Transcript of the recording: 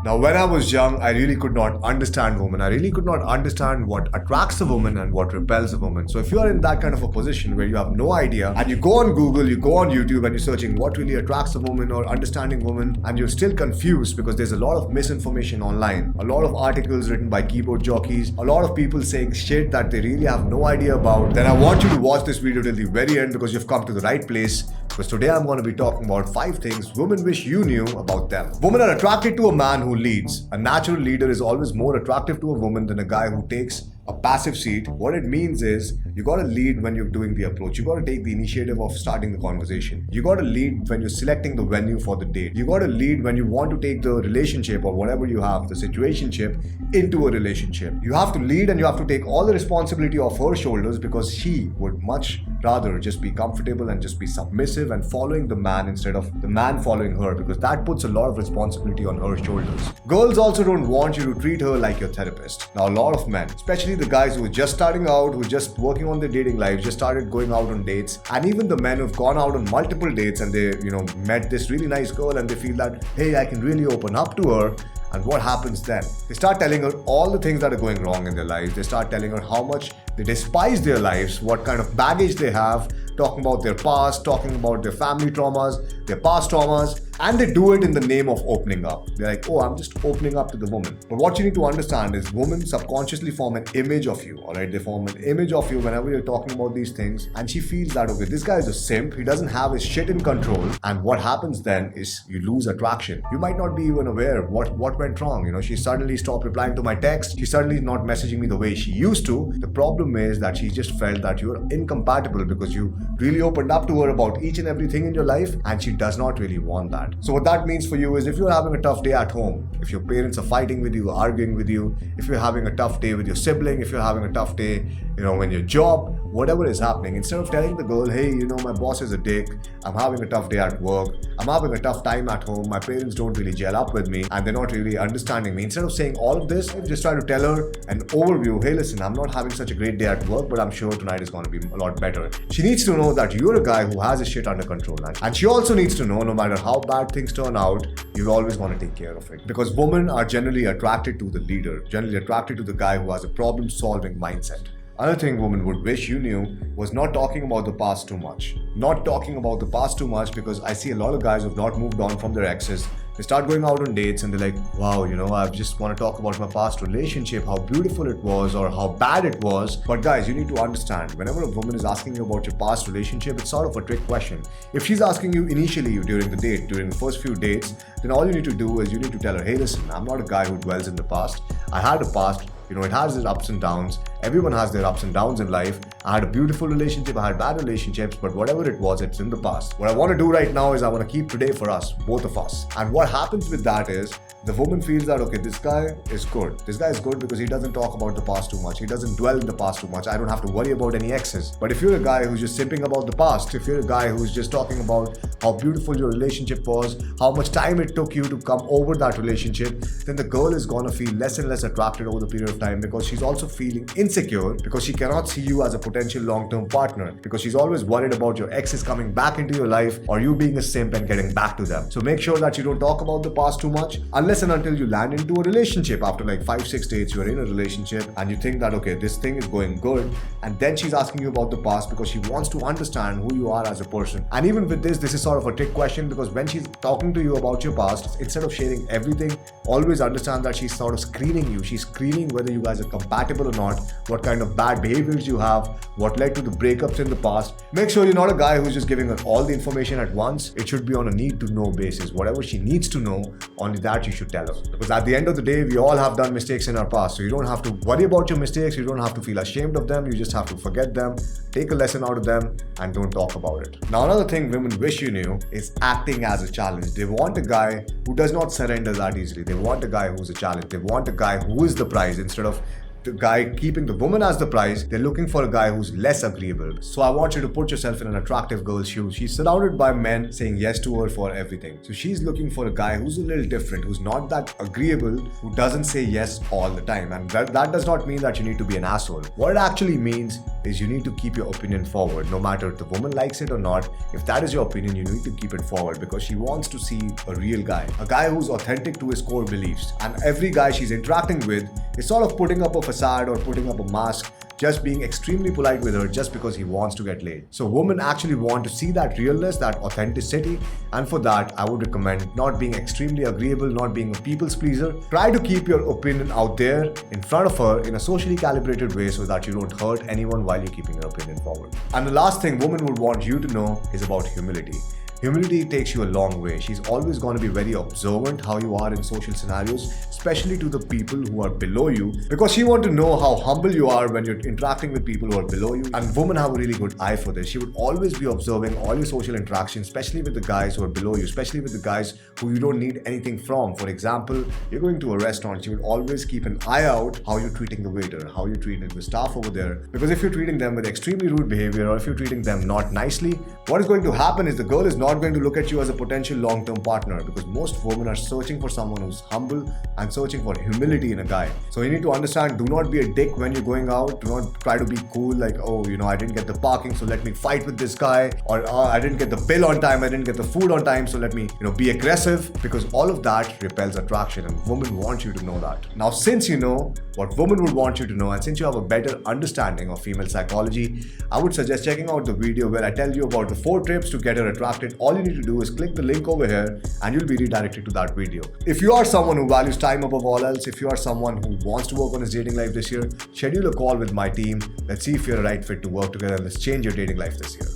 Now, when I was young, I really could not understand women. I really could not understand what attracts a woman and what repels a woman. So if you are in that kind of a position where you have no idea and you go on Google, you go on YouTube and you're searching what really attracts a woman or understanding women, and you're still confused because there's a lot of misinformation online, a lot of articles written by keyboard jockeys, a lot of people saying shit that they really have no idea about, then I want you to watch this video till the very end because you've come to the right place. Because today I'm going to be talking about 5 things women wish you knew about them. Women are attracted to a man who leads. A natural leader is always more attractive to a woman than a guy who takes a passive seat. What it means is you got to lead when you're doing the approach. You got to take the initiative of starting the conversation. You got to lead when you're selecting the venue for the date. You got to lead when you want to take the relationship or whatever you have, the situationship, into a relationship. You have to lead and you have to take all the responsibility off her shoulders because she would much rather just be comfortable and just be submissive and following the man instead of the man following her, because that puts a lot of responsibility on her shoulders. Girls also don't want you to treat her like your therapist. Now, a lot of men, especially the guys who are just starting out, who are just working on their dating lives, just started going out on dates, and even the men who've gone out on multiple dates and they, met this really nice girl and they feel that, hey, I can really open up to her. And what happens then? They start telling her all the things that are going wrong in their lives. They start telling her how much they despise their lives, what kind of baggage they have, talking about their past, talking about their family traumas, their past traumas, and they do it in the name of opening up. They're like, oh, I'm just opening up to the woman. But what you need to understand is women subconsciously form an image of you, alright? They form an image of you whenever you're talking about these things, and she feels that, okay, this guy is a simp, he doesn't have his shit in control, and what happens then is you lose attraction. You might not be even aware of what went wrong. She suddenly stopped replying to my text, she's suddenly not messaging me the way she used to. The problem is that she just felt that you're incompatible because you really opened up to her about each and everything in your life, and she does not really want that. So what that means for you is if you're having a tough day at home, if your parents are fighting with you, arguing with you, if you're having a tough day with your sibling, if you're having a tough day, in your job, whatever is happening, instead of telling the girl, hey, my boss is a dick, I'm having a tough day at work, I'm having a tough time at home, my parents don't really gel up with me and they're not really understanding me. Instead of saying all of this, just try to tell her an overview. Hey, listen, I'm not having such a great day at work, but I'm sure tonight is going to be a lot better. She needs to know that you're a guy who has his shit under control. And she also needs to know, no matter how bad things turn out, you're always going to take care of it. Because women are generally attracted to the leader, generally attracted to the guy who has a problem-solving mindset. Another thing women would wish you knew was not talking about the past too much. Not talking about the past too much, because I see a lot of guys who have not moved on from their exes. They start going out on dates and they're like, wow, I just want to talk about my past relationship, how beautiful it was or how bad it was. But guys, you need to understand, whenever a woman is asking you about your past relationship, it's sort of a trick question. If she's asking you initially during the date, during the first few dates, then all you need to do is you need to tell her, hey, listen, I'm not a guy who dwells in the past. I had a past. It has its ups and downs. Everyone has their ups and downs in life. I had a beautiful relationship, I had bad relationships, but whatever it was, it's in the past. What I want to do right now is I want to keep today for us, both of us. And what happens with that is the woman feels that, okay, this guy is good. This guy is good because he doesn't talk about the past too much. He doesn't dwell in the past too much. I don't have to worry about any exes. But if you're a guy who's just simping about the past, if you're a guy who's just talking about how beautiful your relationship was, how much time it took you to come over that relationship, then the girl is going to feel less and less attracted over the period of time, because she's also feeling insecure because she cannot see you as a potential long-term partner, because she's always worried about your exes coming back into your life or you being a simp and getting back to them. So make sure that you don't talk about the past too much unless and until you land into a relationship. After like 5-6 dates, you're in a relationship and you think that, okay, this thing is going good, and then she's asking you about the past because she wants to understand who you are as a person. And even with this is sort of a trick question, because when she's talking to you about your past, instead of sharing everything, always understand that she's sort of screening you. She's screening whether you guys are compatible or not, what kind of bad behaviors you have, what led to the breakups in the past. Make sure you're not a guy who's just giving her all the information at once. It should be on a need to know basis. Whatever she needs to know, only that you should tell her. Because at the end of the day, we all have done mistakes in our past. So you don't have to worry about your mistakes. You don't have to feel ashamed of them. You just have to forget them, take a lesson out of them, and don't talk about it. Now, another thing women wish you knew is acting as a challenge. They want a guy who does not surrender that easily. They want a guy who's a challenge. They want a guy who is the prize instead of the guy keeping the woman as the prize, they're looking for a guy who's less agreeable. So I want you to put yourself in an attractive girl's shoes. She's surrounded by men saying yes to her for everything. So she's looking for a guy who's a little different, who's not that agreeable, who doesn't say yes all the time. And that does not mean that you need to be an asshole. What it actually means is you need to keep your opinion forward, no matter if the woman likes it or not. If that is your opinion, you need to keep it forward, because she wants to see a real guy, a guy who's authentic to his core beliefs. And every guy she's interacting with is sort of putting up a facade or putting up a mask, just being extremely polite with her just because he wants to get laid. So women actually want to see that realness, that authenticity, and for that I would recommend not being extremely agreeable, not being a people's pleaser. Try to keep your opinion out there in front of her in a socially calibrated way so that you don't hurt anyone while you're keeping your opinion forward. And the last thing women would want you to know is about humility. Humility takes you a long way. She's always going to be very observant how you are in social scenarios, especially to the people who are below you, because she wants to know how humble you are when you're interacting with people who are below you. And women have a really good eye for this. She would always be observing all your social interactions, especially with the guys who are below you, especially with the guys who you don't need anything from. For example, you're going to a restaurant, she would always keep an eye out how you're treating the waiter, how you're treating the staff over there. Because if you're treating them with extremely rude behavior, or if you're treating them not nicely, what is going to happen is the girl is not going to look at you as a potential long-term partner, because most women are searching for someone who's humble and searching for humility in a guy. So you need to understand, do not be a dick when you're going out. Do not try to be cool like, oh, I didn't get the parking, so let me fight with this guy, or I didn't get the bill on time, I didn't get the food on time, so let me be aggressive, because all of that repels attraction, and women want you to know that. Now, since you know what women would want you to know, and since you have a better understanding of female psychology, I would suggest checking out the video where I tell you about the 4 tips to get her attracted. All you need to do is click the link over here and you'll be redirected to that video. If you are someone who values time above all else, if you are someone who wants to work on his dating life this year, schedule a call with my team. Let's see if you're a right fit to work together, and let's change your dating life this year.